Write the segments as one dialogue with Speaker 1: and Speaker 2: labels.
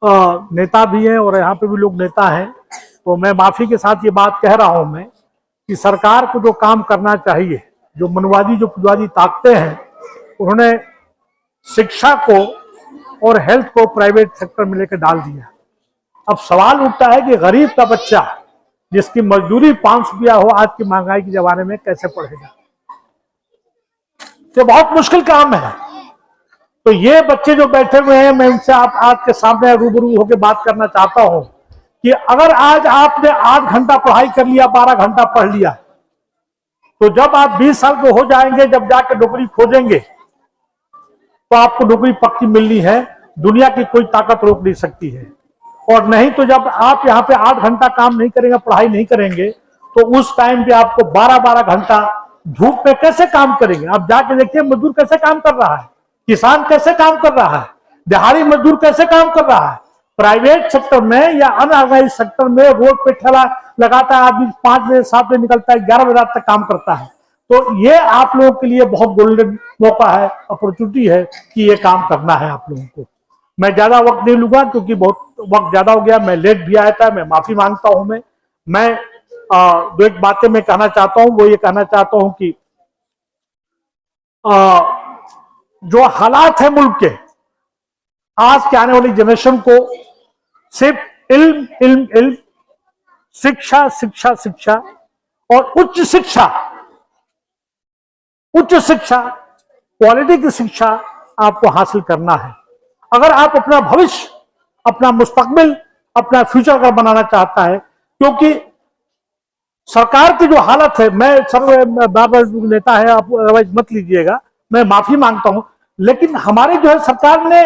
Speaker 1: नेता भी हैं और यहाँ पे भी लोग नेता हैं, तो मैं माफी के साथ ये बात कह रहा हूं मैं कि सरकार को जो काम करना चाहिए, जो मनवादी जो पुंजवादी ताकतें हैं, उन्होंने शिक्षा को और हेल्थ को प्राइवेट सेक्टर में लेकर डाल दिया। अब सवाल उठता है कि गरीब का बच्चा जिसकी मजदूरी 500 रुपया हो, आज की महंगाई के जमाने में कैसे पढ़ेगा? ये बहुत मुश्किल काम है। तो ये बच्चे जो बैठे हुए हैं, मैं उनसे आप आज के सामने रूबरू होकर बात करना चाहता हूं कि अगर आज आपने 8 घंटा पढ़ाई कर लिया, 12 घंटा पढ़ लिया, तो जब आप 20 साल के हो जाएंगे, जब जाकर नौकरी खोजेंगे, तो आपको नौकरी पक्की मिलनी है, दुनिया की कोई ताकत रोक नहीं सकती है। और नहीं तो जब आप यहाँ पे 8 घंटा काम नहीं करेंगे, पढ़ाई नहीं करेंगे, तो उस टाइम पे आपको 12-12 घंटा धूप में कैसे काम करेंगे? आप जाके देखिए मजदूर कैसे काम कर रहा है, किसान कैसे काम कर रहा है, दिहाड़ी मजदूर कैसे काम कर रहा है। प्राइवेट सेक्टर में या अनऑर्गेनाइज सेक्टर में रोड पे ठेला लगाता है आदमी, 5 बजे 7 बजे निकलता है, 11 बजे रात तक काम करता है। तो ये आप लोगों के लिए बहुत गोल्डन मौका है, अपॉर्चुनिटी है कि ये काम करना है आप लोगों को। मैं ज्यादा वक्त नहीं लूंगा क्योंकि बहुत वक्त ज्यादा हो गया, मैं लेट भी आया था, मैं माफी मांगता हूं। मैं दो एक बातें मैं कहना चाहता हूं, वो ये कहना चाहता हूं कि जो हालात है मुल्क के, आज के आने वाली जनरेशन को सिर्फ इल्म इल्म इल्म, शिक्षा शिक्षा शिक्षा और उच्च शिक्षा, क्वालिटी की शिक्षा आपको हासिल करना है। अगर आप अपना भविष्य, अपना मुस्तकबिल, अपना फ्यूचर अगर बनाना चाहता है, क्योंकि सरकार की जो हालत है, मैं बार नेता है, आप मत लीजिएगा, मैं माफी मांगता हूं, लेकिन हमारे जो है सरकार ने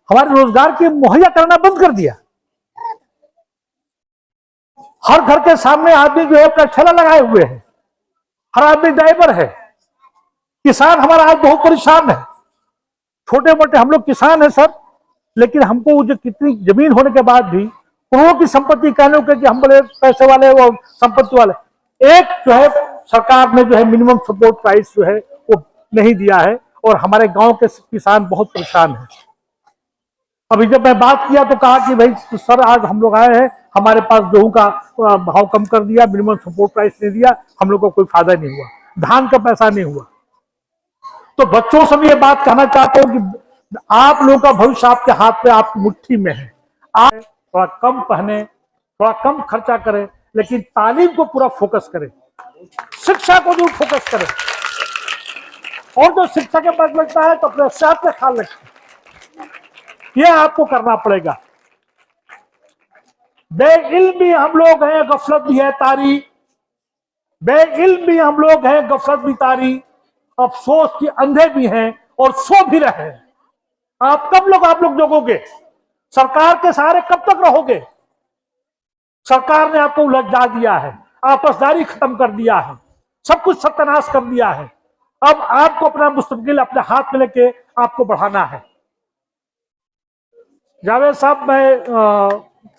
Speaker 1: हमारे रोजगार की मुहैया करना बंद कर दिया। हर घर के सामने आदमी जो है अपना ठेला लगाए हुए है, हर आदमी ड्राइवर है। किसान हमारा आज बहुत परेशान है। छोटे मोटे हम लोग किसान है सर, लेकिन हमको जो कितनी जमीन होने के बाद भी करोड़ों की संपत्ति कहने के कि हम बड़े पैसे वाले और संपत्ति वाले, एक जो है सरकार ने जो है मिनिमम सपोर्ट प्राइस जो है वो नहीं दिया है, और हमारे गांव के किसान बहुत परेशान हैं। अभी जब मैं बात किया तो कहा कि भाई सर आज हम लोग आए हैं, हमारे पास गेहूं का भाव कम कर दिया, मिनिमम सपोर्ट प्राइस नहीं दिया, हम लोग को कोई फायदा नहीं हुआ, धान का पैसा नहीं हुआ। तो बच्चों से भी ये बात कहना चाहता हूं कि आप लोगों का भविष्य आपके हाथ में, आपकी मुट्ठी में है। आप थोड़ा कम पहने, थोड़ा कम खर्चा करें, लेकिन तालीम को पूरा फोकस करें, शिक्षा को जो फोकस करें, और जो शिक्षा के पास लगता है तो अपने सेहत का ख्याल रखें। ये आपको करना पड़ेगा। बेइल्म भी हम लोग हैं, गफलत भी है तारी, बेइल्म भी हम लोग हैं, गफलत भी तारी, अफसोस की अंधे भी हैं और सो भी रहे। आप लोग जगोगे? सरकार के सहारे कब तक रहोगे? सरकार ने आपको उलझा दिया है, आपसदारी खत्म कर दिया है, सब कुछ सत्यानाश कर दिया है। अब आपको अपना मुस्तकबिल अपने हाथ में लेके आपको बढ़ाना है। जावेद साहब, मैं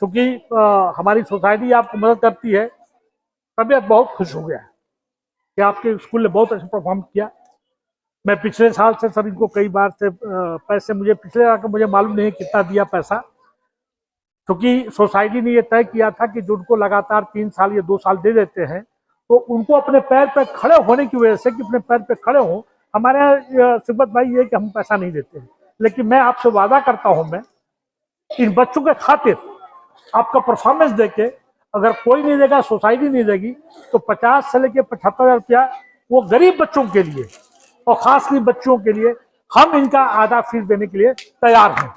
Speaker 1: चूंकि हमारी सोसाइटी आपको मदद करती है, तबीयत बहुत खुश हो गया कि आपके स्कूल ने बहुत अच्छा परफॉर्म किया। मैं पिछले साल से सर इनको कई बार से पैसे, मुझे पिछले साल का मुझे मालूम नहीं कितना दिया पैसा, क्योंकि सोसाइटी ने यह तय किया था कि जो उनको लगातार 3 साल या 2 साल दे देते हैं, तो उनको अपने पैर पर खड़े होने की वजह से, कि अपने पैर पर खड़े हों, हमारे यहाँ सिब्बत भाई ये कि हम पैसा नहीं देते हैं। लेकिन मैं आपसे वादा करता हूं, मैं इन बच्चों के खातिर आपका परफॉर्मेंस देके, अगर कोई नहीं देगा, सोसाइटी नहीं देगी, तो 50 से लेकर 75,000 रुपया वो गरीब बच्चों के लिए और खासकर बच्चों के लिए हम इनका आधा फीस देने के लिए तैयार हैं।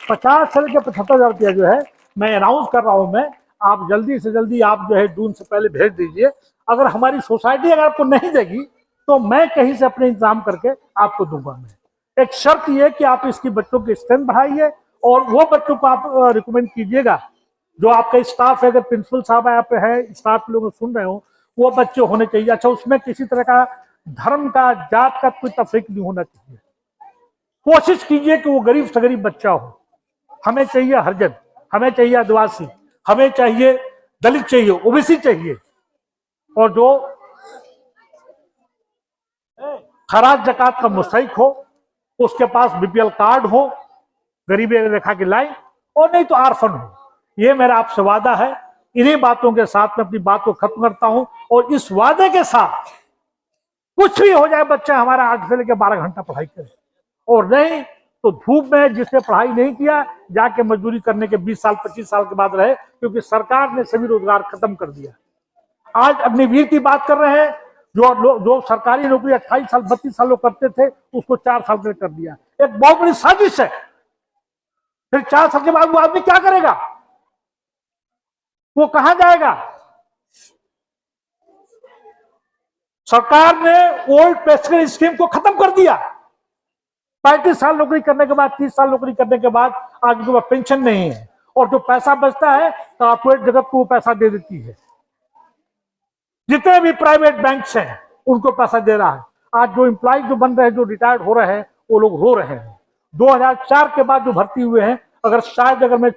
Speaker 1: 50 से लेकर 75,000 रुपया जो है मैं अनाउंस कर रहा हूं। मैं आप जल्दी से जल्दी आप जो है जून से पहले भेज दीजिए। अगर हमारी सोसाइटी अगर आपको नहीं देगी तो मैं कहीं से अपने इंतजाम करके आपको दूंगा। मैं एक शर्त यह कि आप इसकी बच्चों की स्ट्रेंथ बढ़ाइए और वो बच्चों को आप रिकमेंड कीजिएगा जो आपका स्टाफ है, अगर प्रिंसिपल साहब आप है, स्टाफ लोग सुन रहे हो, वो बच्चे होने चाहिए। अच्छा, उसमें किसी तरह का धर्म का, जात का कोई तफरीक नहीं होना चाहिए। कोशिश कीजिए कि वो गरीब से गरीब बच्चा हो। हमें चाहिए हरिजन, हमें चाहिए आदिवासी, हमें चाहिए दलित, चाहिए ओबीसी चाहिए, और जो खराज जकात का मुस्तहिक हो, उसके पास बीपीएल कार्ड हो, गरीबी रेखा की लाइन, और नहीं तो आर्फन हो। ये मेरा आपसे वादा है। इन्हीं बातों के साथ मैं अपनी बात को खत्म करता हूं, और इस वादे के साथ कुछ भी हो जाए, बच्चा हमारा 8 से लेकर 12 घंटा पढ़ाई करे, और नहीं तो धूप में जिसने पढ़ाई नहीं किया जाके मजदूरी करने के 20 साल 25 साल के बाद रहे, क्योंकि सरकार ने सभी रोजगार खत्म कर दिया। आज अग्निवीर की बात कर रहे हैं, जो सरकारी नौकरी 28 साल 32 साल लोग करते थे, उसको 4 साल के कर दिया। एक बहुत बड़ी साजिश है। फिर 4 साल के बाद वो आदमी क्या करेगा? वो कहां जाएगा? सरकार ने ओल्ड पेंशन स्कीम को खत्म कर दिया। 35 साल नौकरी करने के बाद, 30 साल नौकरी करने के बाद आज उनके पास पेंशन नहीं है, और जो पैसा बचता है कॉर्पोरेट जगत को वो पैसा दे देती है। जितने भी प्राइवेट बैंक्स हैं उनको पैसा दे रहा है। आज जो एम्प्लॉय जो बन रहे हैं, जो रिटायर्ड हो रहे हैं, वो लोग रो रहे हैं। 2004 के बाद जो भर्ती हुए हैं, अगर मैं